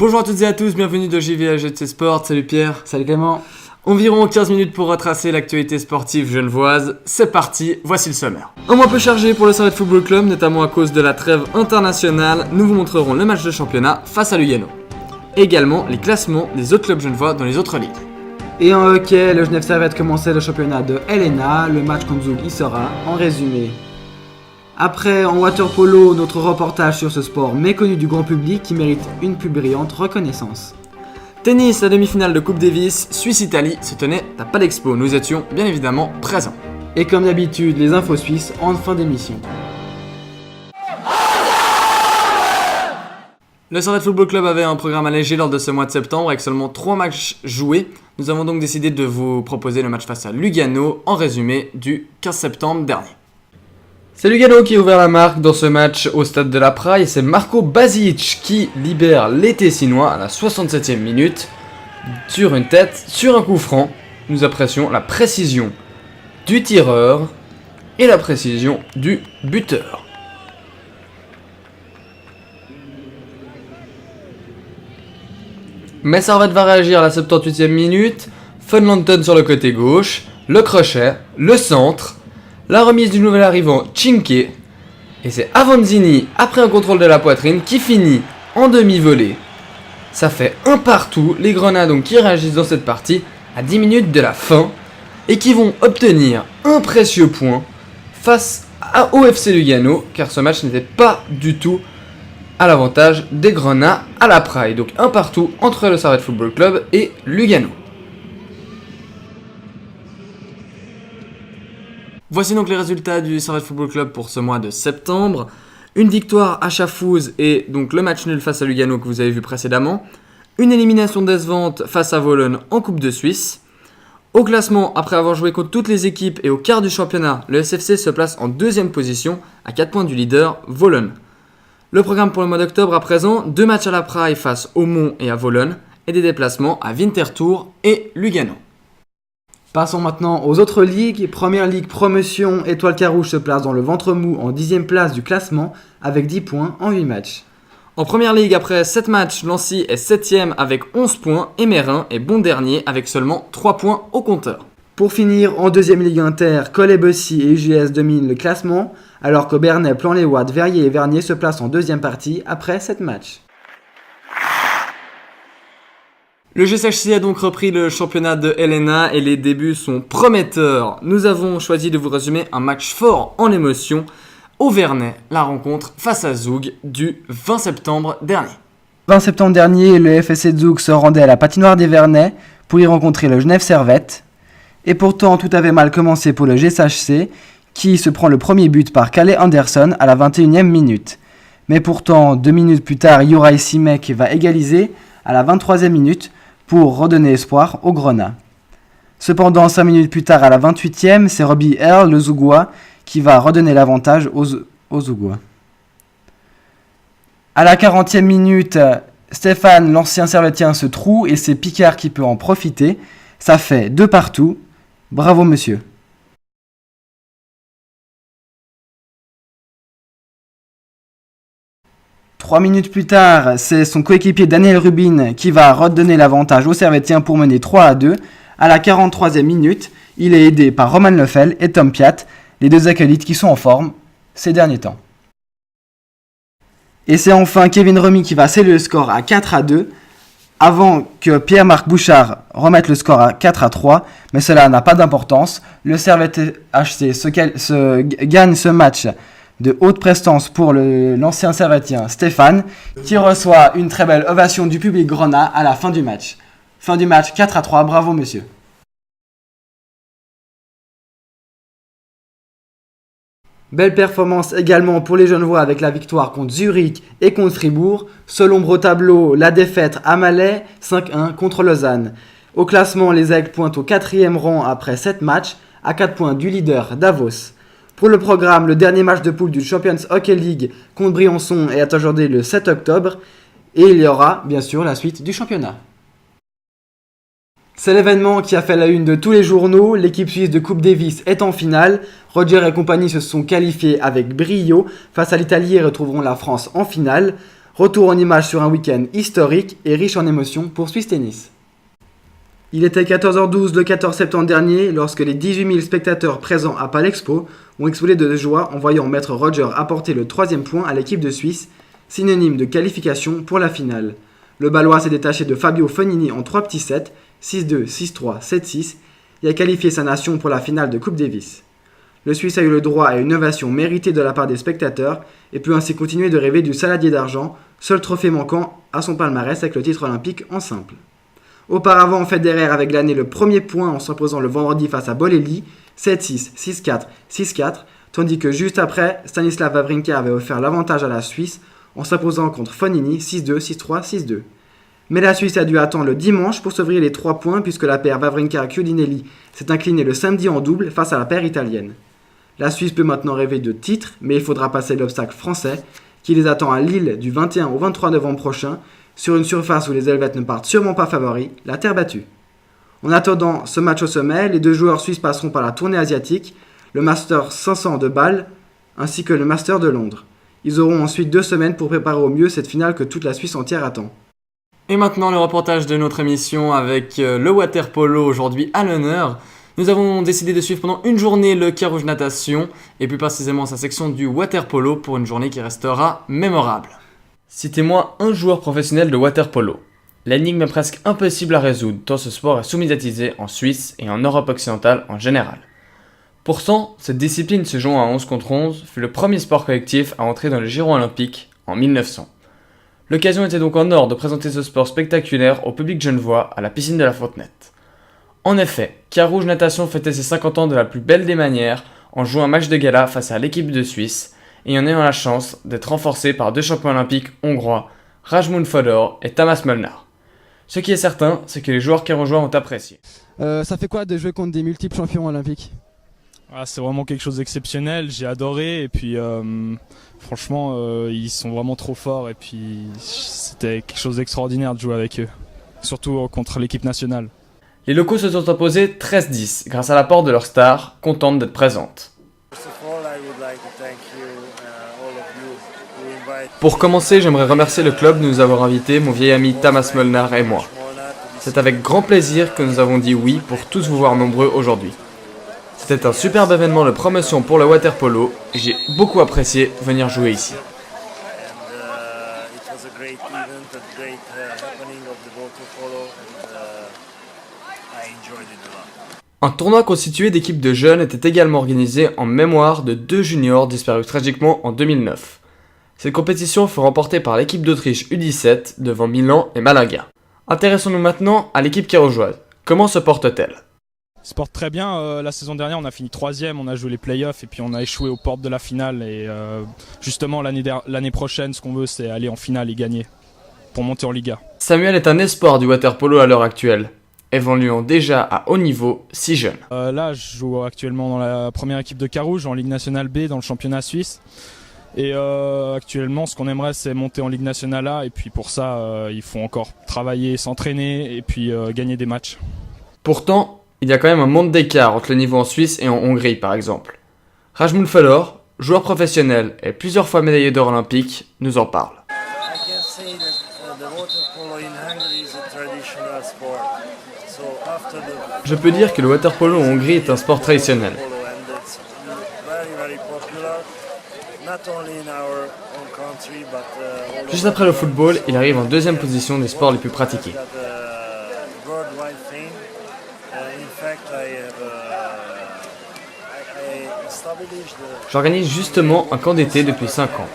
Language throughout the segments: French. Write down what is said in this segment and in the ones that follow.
Bonjour à toutes et à tous, bienvenue de JVAGT Sport, salut Pierre. Salut Clément. Environ 15 minutes pour retracer l'actualité sportive genevoise, c'est parti, voici le sommaire. Un mois peu chargé pour le Servette Football Club, notamment à cause de la trêve internationale, nous vous montrerons le match de championnat face à Lugano. Également les classements des autres clubs genevois dans les autres ligues. Et en hockey, le Genève Servette commençait le championnat de LNA, le match contre Zug y sera, en résumé. Après, en waterpolo, notre reportage sur ce sport méconnu du grand public qui mérite une plus brillante reconnaissance. Tennis, la demi-finale de Coupe Davis, Suisse-Italie se tenait à Palexpo. Nous étions bien évidemment présents. Et comme d'habitude, les infos suisses en fin d'émission. Le Servette Football Club avait un programme allégé lors de ce mois de septembre avec seulement 3 matchs joués. Nous avons donc décidé de vous proposer le match face à Lugano en résumé du 15 septembre dernier. C'est Lugano qui a ouvert la marque dans ce match au stade de la Praille et c'est Marco Basic qui libère les Tessinois à la 67e minute sur une tête, sur un coup franc. Nous apprécions la précision du tireur et la précision du buteur. Mais Servette va réagir à la 78e minute. Funlanton sur le côté gauche, le crochet, le centre. La remise du nouvel arrivant Cinque, et c'est Avanzini, après un contrôle de la poitrine, qui finit en demi-volée. Ça fait un partout, les Grenats donc qui réagissent dans cette partie à 10 minutes de la fin, et qui vont obtenir un précieux point face au FC Lugano, car ce match n'était pas du tout à l'avantage des Grenats à la Praille. Donc un partout entre le Servette Football Club et Lugano. Voici donc les résultats du Servette Football Club pour ce mois de septembre. Une victoire à Chafouz et donc le match nul face à Lugano que vous avez vu précédemment. Une élimination décevante face à Vologne en Coupe de Suisse. Au classement, après avoir joué contre toutes les équipes et au quart du championnat, le SFC se place en deuxième position à 4 points du leader, Vologne. Le programme pour le mois d'octobre à présent, 2 matchs à la Praille face au Mont et à Vologne et des déplacements à Winterthur et Lugano. Passons maintenant aux autres ligues. Première ligue promotion, Étoile Carouge se place dans le ventre mou en 10e place du classement avec 10 points en 8 matchs. En première ligue, après 7 matchs, Lancy est 7ème avec 11 points et Mérin est bon dernier avec seulement 3 points au compteur. Pour finir, en deuxième ligue inter, Col-et-Bessy et UGS dominent le classement, alors que Bernay, Plan-les-Ouates, Verrier et Vernier se placent en deuxième partie après 7 matchs. Le GSHC a donc repris le championnat de LNA et les débuts sont prometteurs. Nous avons choisi de vous résumer un match fort en émotion au Vernet, la rencontre face à Zug du 20 septembre dernier. 20 septembre dernier, le FSC de Zug se rendait à la patinoire des Vernets pour y rencontrer le Genève Servette. Et pourtant, tout avait mal commencé pour le GSHC qui se prend le premier but par Calais Anderson à la 21e minute. Mais pourtant, 2 minutes plus tard, Juraj Simek va égaliser à la 23e minute pour redonner espoir aux Grenats. Cependant, 5 minutes plus tard, à la 28e, c'est Robbie Earl, le Zougois, qui va redonner l'avantage aux Zougois. À la 40e minute, Stéphane, l'ancien Servettien, se trouve et c'est Picard qui peut en profiter. Ça fait 2 partout. Bravo monsieur. Trois minutes plus tard, c'est son coéquipier Daniel Rubin qui va redonner l'avantage aux Servettiens pour mener 3-2. À la 43e minute, il est aidé par Roman Lefel et Tom Piat, les deux acolytes qui sont en forme ces derniers temps. Et c'est enfin Kevin Remy qui va sceller le score à 4-2 avant que Pierre-Marc Bouchard remette le score à 4-3, mais cela n'a pas d'importance. Le Servette HC gagne ce match de haute prestance pour l'ancien Servettien Stéphane, qui reçoit une très belle ovation du public grenat à la fin du match. Fin du match 4-3, bravo monsieur. Belle performance également pour les Genevois avec la victoire contre Zurich et contre Fribourg. Seul ombre au tableau, la défaite à Malais 5-1 contre Lausanne. Au classement, les Aigles pointent au 4e rang après 7 matchs, à 4 points du leader Davos. Pour le programme, le dernier match de poule du Champions Hockey League contre Briançon est aujourd'hui le 7 octobre. Et il y aura bien sûr la suite du championnat. C'est l'événement qui a fait la une de tous les journaux. L'équipe suisse de Coupe Davis est en finale. Roger et compagnie se sont qualifiés avec brio face à l'Italie et retrouveront la France en finale. Retour en images sur un week-end historique et riche en émotions pour Swiss Tennis. Il était 14h12 le 14 septembre dernier lorsque les 18 000 spectateurs présents à Palexpo ont explosé de joie en voyant Maître Roger apporter le 3e point à l'équipe de Suisse, synonyme de qualification pour la finale. Le Balois s'est détaché de Fabio Fognini en 3 petits sets, 6-2, 6-3, 7-6, et a qualifié sa nation pour la finale de Coupe Davis. Le Suisse a eu le droit à une ovation méritée de la part des spectateurs et peut ainsi continuer de rêver du saladier d'argent, seul trophée manquant à son palmarès avec le titre olympique en simple. Auparavant, Federer avait glané le premier point en s'imposant le vendredi face à Bolelli, 7-6, 6-4, 6-4, tandis que juste après, Stanislav Wawrinka avait offert l'avantage à la Suisse en s'imposant contre Fognini 6-2, 6-3, 6-2. Mais la Suisse a dû attendre le dimanche pour s'ouvrir les 3 points puisque la paire Wawrinka-Chiudinelli s'est inclinée le samedi en double face à la paire italienne. La Suisse peut maintenant rêver de titres, mais il faudra passer l'obstacle français qui les attend à Lille du 21 au 23 novembre prochain sur une surface où les Helvètes ne partent sûrement pas favoris, la terre battue. En attendant ce match au sommet, les 2 joueurs suisses passeront par la tournée asiatique, le Master 500 de Bâle ainsi que le Master de Londres. Ils auront ensuite 2 semaines pour préparer au mieux cette finale que toute la Suisse entière attend. Et maintenant le reportage de notre émission avec le water-polo aujourd'hui à l'honneur. Nous avons décidé de suivre pendant une journée le Carouge Natation et plus précisément sa section du water-polo pour une journée qui restera mémorable. Citez-moi un joueur professionnel de water-polo. L'énigme est presque impossible à résoudre tant ce sport est sous-médiatisé en Suisse et en Europe occidentale en général. Pourtant, cette discipline se jouant à 11 contre 11 fut le premier sport collectif à entrer dans le giron olympique en 1900. L'occasion était donc en or de présenter ce sport spectaculaire au public genevois à la piscine de la Fontenette. En effet, Carouge Natation fêtait ses 50 ans de la plus belle des manières en jouant un match de gala face à l'équipe de Suisse et en ayant la chance d'être renforcé par 2 champions olympiques hongrois, Rajmund Fodor et Tamás Molnár. Ce qui est certain, c'est que les joueurs carougeois ont apprécié. Ça fait quoi de jouer contre des multiples champions olympiques ? C'est vraiment quelque chose d'exceptionnel, j'ai adoré et puis franchement ils sont vraiment trop forts et puis c'était quelque chose d'extraordinaire de jouer avec eux, surtout contre l'équipe nationale. Les locaux se sont imposés 13-10 grâce à l'apport de leur star, contente d'être présente. Pour commencer, j'aimerais remercier le club de nous avoir invités, mon vieil ami Tamás Molnár et moi. C'est avec grand plaisir que nous avons dit oui pour tous vous voir nombreux aujourd'hui. C'était un superbe événement de promotion pour le water-polo et j'ai beaucoup apprécié venir jouer ici. Un tournoi constitué d'équipes de jeunes était également organisé en mémoire de 2 juniors disparus tragiquement en 2009. Cette compétition fut remportée par l'équipe d'Autriche U17 devant Milan et Malaga. Intéressons-nous maintenant à l'équipe carougeoise. Comment se porte-t-elle ? Se porte très bien, la saison dernière on a fini 3e, on a joué les playoffs et puis on a échoué aux portes de la finale et justement l'année prochaine ce qu'on veut c'est aller en finale et gagner pour monter en Liga. Samuel est un espoir du water-polo à l'heure actuelle, évoluant déjà à haut niveau si jeune. Là je joue actuellement dans la première équipe de Carouge en Ligue nationale B dans le championnat suisse et actuellement ce qu'on aimerait c'est monter en Ligue nationale A et puis pour ça il faut encore travailler, s'entraîner et puis gagner des matchs. Pourtant, il y a quand même un monde d'écart entre le niveau en Suisse et en Hongrie par exemple. Rajmund Fodor, joueur professionnel et plusieurs fois médaillé d'or olympique, nous en parle. Je peux dire que le water-polo en Hongrie est un sport traditionnel. Juste après le football, il arrive en 2e position des sports les plus pratiqués. J'organise justement un camp d'été depuis 5 ans.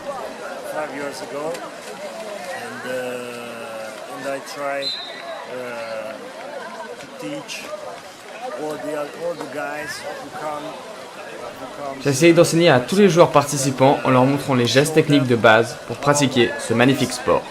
J'essaye d'enseigner à tous les joueurs participants en leur montrant les gestes techniques de base pour pratiquer ce magnifique sport.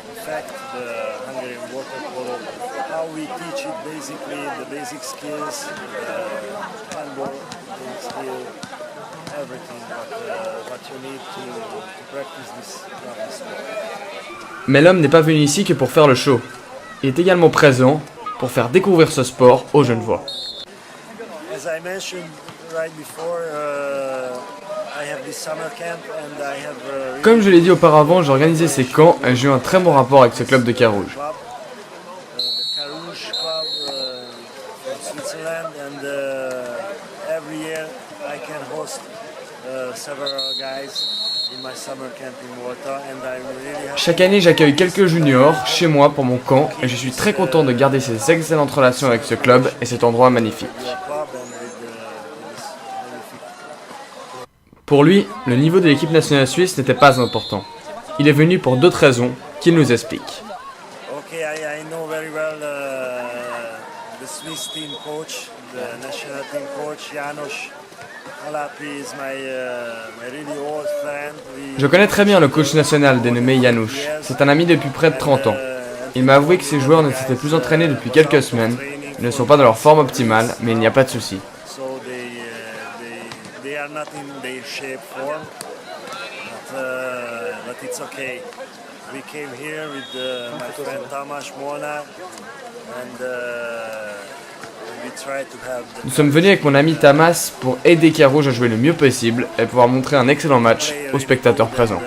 Mais l'homme n'est pas venu ici que pour faire le show. Il est également présent pour faire découvrir ce sport aux Genevois. Comme je l'ai dit auparavant, j'ai organisé ces camps et j'ai eu un très bon rapport avec ce club de Carouge. Chaque année, j'accueille quelques juniors chez moi pour mon camp et je suis très content de garder ces excellentes relations avec ce club et cet endroit magnifique. Pour lui, le niveau de l'équipe nationale suisse n'était pas important. Il est venu pour d'autres raisons qu'il nous explique. Je connais très bien le coach national dénommé Janusz. C'est un ami depuis près de 30 ans. Il m'a avoué que ses joueurs ne s'étaient plus entraînés depuis quelques semaines. Ils ne sont pas dans leur forme optimale, mais il n'y a pas de souci. Nous sommes venus avec mon ami Tamas pour aider Carouge à jouer le mieux possible et pouvoir montrer un excellent match aux spectateurs présents.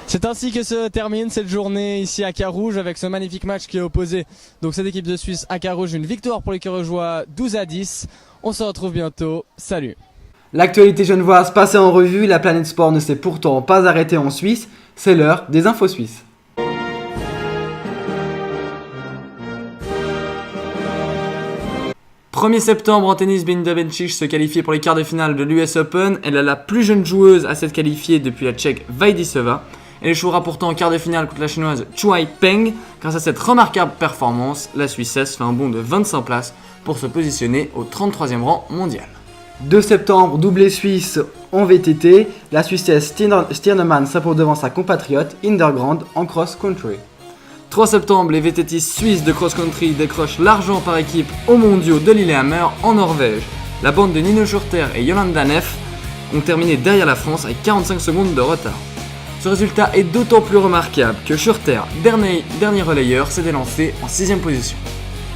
C'est ainsi que se termine cette journée ici à Carouge avec ce magnifique match qui est opposé donc cette équipe de Suisse à Carouge. Une victoire pour les Carougeois 12-10. On se retrouve bientôt. Salut. L'actualité genevoise passée en revue, la planète sport ne s'est pourtant pas arrêtée en Suisse. C'est l'heure des infos suisses. « 1er septembre, en tennis, Belinda Bencic se qualifie pour les quarts de finale de l'US Open. Elle est la plus jeune joueuse à s'être qualifiée depuis la Tchèque Vaidisova. Elle échouera pourtant en quart de finale contre la chinoise Chuai Peng. Grâce à cette remarquable performance, la Suissesse fait un bond de 25 places pour se positionner au 33e rang mondial. 2 septembre, doublé suisse en VTT. La Suissesse Stirnemann s'impose devant sa compatriote Hindergrand en cross-country. 3 septembre, les VTTistes suisses de cross-country décrochent l'argent par équipe aux mondiaux de Lillehammer en Norvège. La bande de Nino Schurter et Yolanda Neff ont terminé derrière la France avec 45 secondes de retard. Ce résultat est d'autant plus remarquable que Schurter, dernier relayeur, s'était lancé en 6ème position.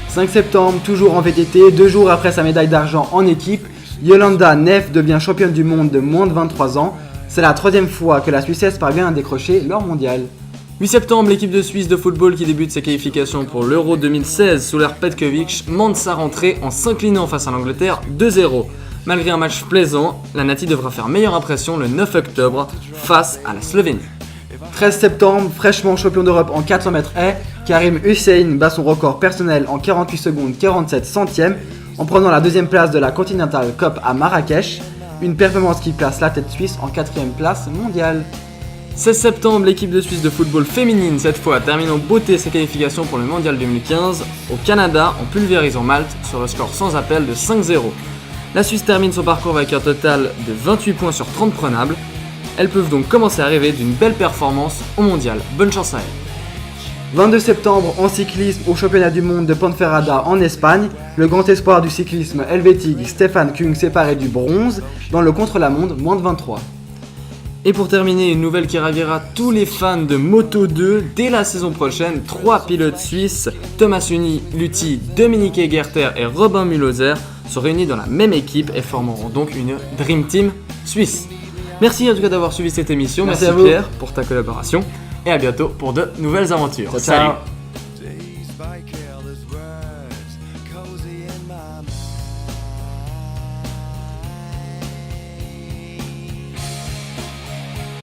5 septembre, toujours en VTT, 2 jours après sa médaille d'argent en équipe, Yolanda Neff devient championne du monde de moins de 23 ans. C'est la 3e fois que la Suissesse parvient à décrocher l'or mondial. 8 septembre, l'équipe de Suisse de football qui débute ses qualifications pour l'Euro 2016 sous l'ère Petkovic monte sa rentrée en s'inclinant face à l'Angleterre 2-0. Malgré un match plaisant, la Nati devra faire meilleure impression le 9 octobre face à la Slovénie. 13 septembre, fraîchement champion d'Europe en 400 mètres haies, Karim Hussein bat son record personnel en 48 secondes 47 centièmes en prenant la 2e place de la Continental Cup à Marrakech, une performance qui place la tête suisse en 4e place mondiale. 16 septembre, l'équipe de Suisse de football féminine, cette fois, termine en beauté ses qualifications pour le Mondial 2015 au Canada en pulvérisant Malte sur le score sans appel de 5-0. La Suisse termine son parcours avec un total de 28 points sur 30 prenables. Elles peuvent donc commencer à rêver d'une belle performance au Mondial. Bonne chance à elles. 22 septembre, en cyclisme, au championnat du monde de Ponferrada en Espagne, le grand espoir du cyclisme helvétique Stefan Kung s'est paré du bronze dans le contre-la-montre moins de 23. Et pour terminer, une nouvelle qui ravira tous les fans de Moto 2. Dès la saison prochaine, 3 pilotes suisses, Thomas Luthi, Dominique Egerter et Robin Mulhauser, sont réunis dans la même équipe et formeront donc une Dream Team suisse. Merci en tout cas d'avoir suivi cette émission. Merci à vous. Pierre pour ta collaboration et à bientôt pour de nouvelles aventures. Ciao. Salut.